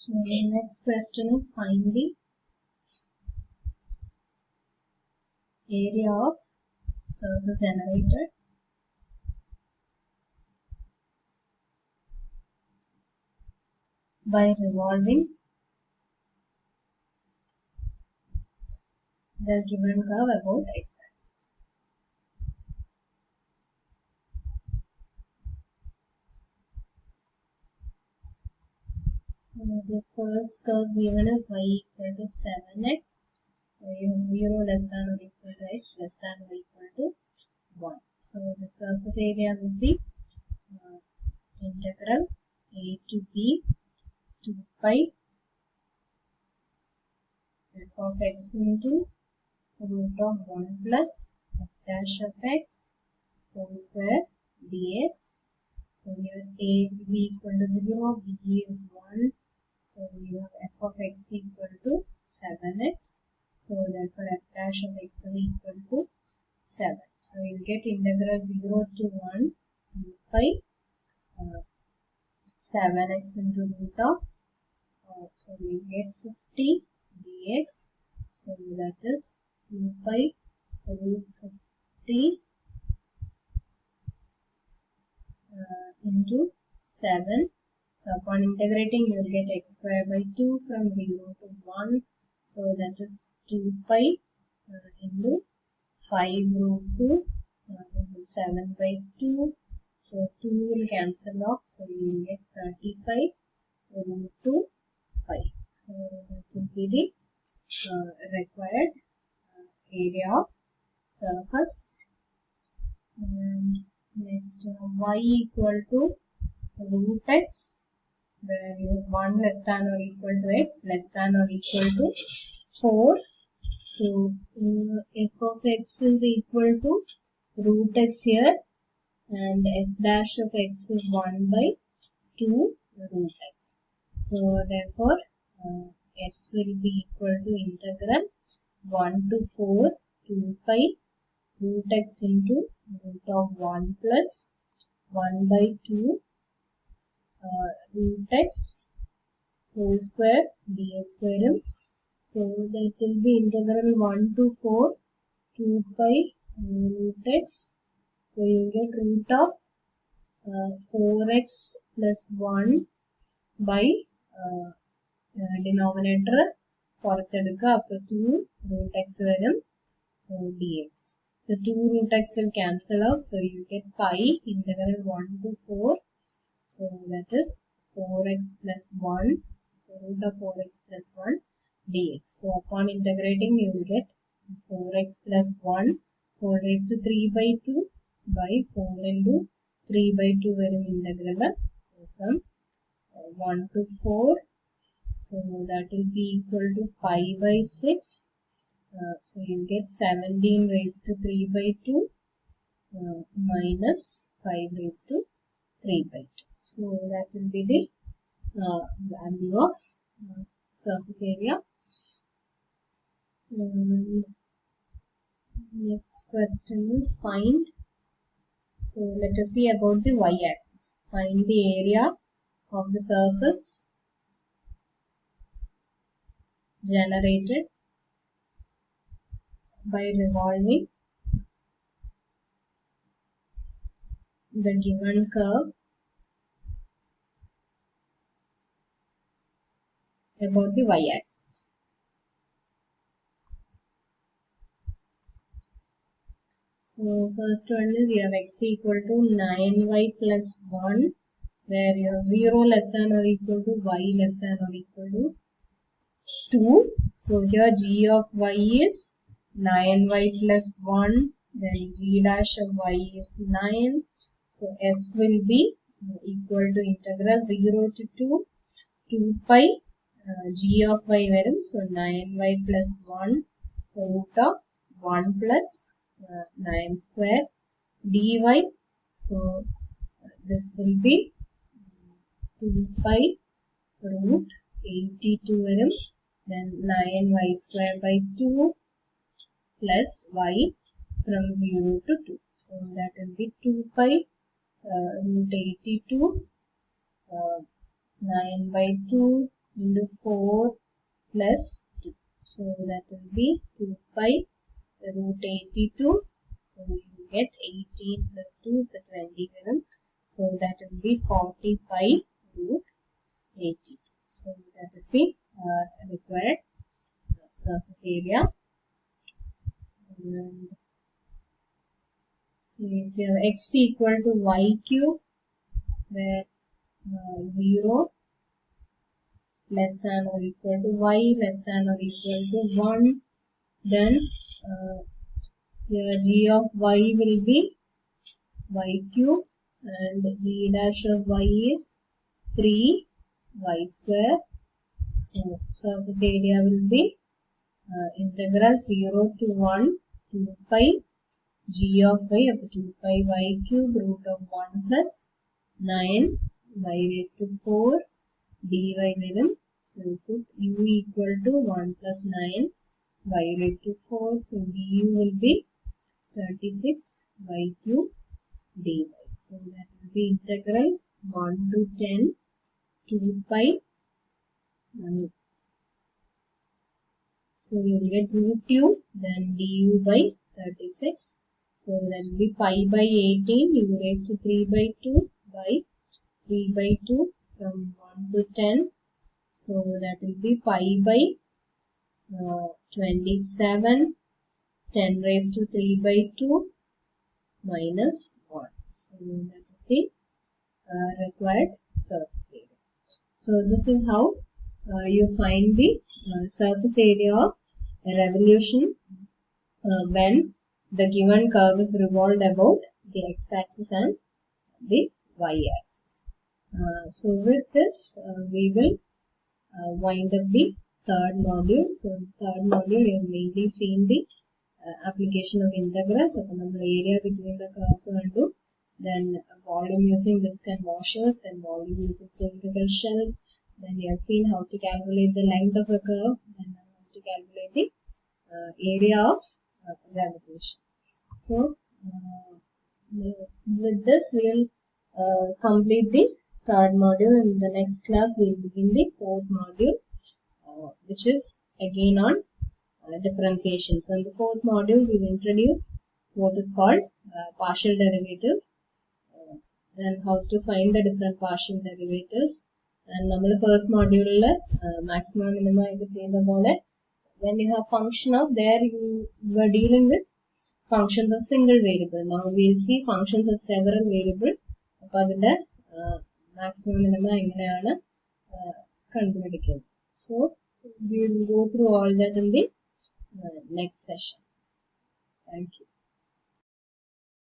So next question is find the area of surface generated by revolving the given curve about x-axis. So the first curve given is y equal to 7x. You have 0 less than or equal to x less than or equal to 1. So the surface area would be integral a to b 2 pi f of x into root of 1 plus f dash of x whole square dx. So here a will be equal to 0, b is 1. So you have f of x equal to 7x. So therefore f dash of x is equal to 7. So you get integral 0 to 1 2 pi 7x into root of, so we get 50 dx. So that is 2 pi root 50 into 7. So upon integrating you will get x square by 2 from 0 to 1. So that is 2 pi into 5 root 2 into 7 by 2. So 2 will cancel off. So you will get 35 root 2 pi. So that will be the required area of surface. And next y equal to root x, where you have 1 less than or equal to x less than or equal to 4. So f of x is equal to root x here, and f dash of x is 1 by 2 root x. So therefore s will be equal to integral 1 to 4 2 pi root x into root of 1 plus 1 by 2 root x whole square dx vary. So that will be integral 1 to 4 2 pi root x. So you get root of 4x plus 1 by denominator പുറത്തെടുക്കുക. അപ്പോൾ 2 root x വരും. So dx. So 2 root x will cancel out. So you get pi integral 1 to 4. So that is 4x plus 1. So root of 4x plus 1 dx. So upon integrating you will get 4x plus 1 whole raised to 3 by 2 by 4 into 3 by 2 varum integral. So from 1 to 4. So that will be equal to pi by 6. So you get 17 raised to 3 by 2 minus 5 raised to 3 by 2. So that will be the value of surface area. And next question is find. So let us see about the y-axis. Find the area of the surface generated by revolving the given curve about the y-axis. So first one is you have x equal to 9y plus 1, where you have 0 less than or equal to y less than or equal to 2. So here g of y is 9y plus 1, then g dash of y is 9. So s will be equal to integral 0 to 2 2 pi g of y varum. So 9y plus 1 root of 1 plus 9 square dy. So this will be 2 pi root 82 varum. Then 9y square by 2 plus y from 0 to 2. So that will be 2 pi root 82 9 by 2 into 4 plus 2. So that will be 2 pi root 82. So you get 18 plus 2 the 20 venom. So that will be 40 pi root 82. So that is the required surface area. And so if you have x equal to y cube, where 0 less than or equal to y less than or equal to 1, then here g of y will be y cube and g dash of y is 3y square. So surface area will be integral 0 to 1 2 pi g of y up to 2 pi y cube root of 1 plus 9 y raised to 4 dy venom. So we put u equal to 1 plus 9 y raised to 4. So du will be 36 y cube dy. So that will be integral 1 to 10 2 pi. So you will get root u, then du by 36. So that will be pi by 18 u raised to 3 by 2 by 3 by 2 from 1 to 10. So that will be pi by 27 10 raised to 3 by 2 minus 1. So that is the required surface area. So this is how you find the surface area of a revolution when the given curve is revolved about the x-axis and the y-axis. So with this we will wind up the third module. So third module you have mainly seen the application of integrals. So the area between the curves and then volume using disk and washers, then volume using cylindrical shells, then you have seen how to calculate the length of a curve, and how to calculate the area of revolution. So with this we will complete the third module. In the next class we will begin the fourth module, which is again on differentiation. So in the fourth module we will introduce what is called partial derivatives, then how to find the different partial derivatives. And നമ്മൾ first module maximum minimum ഒക്കെ ചെയ്ത പോലെ when you have function of, there you were dealing with functions of single variable. Now we will see functions of several variable. അപ്പോൾ അതിന്റെ maximum minimum എങ്ങനെയാണ് കണ്ടുപിടിക്കുന്നത്. So we will go through all that in the next session. Thank you.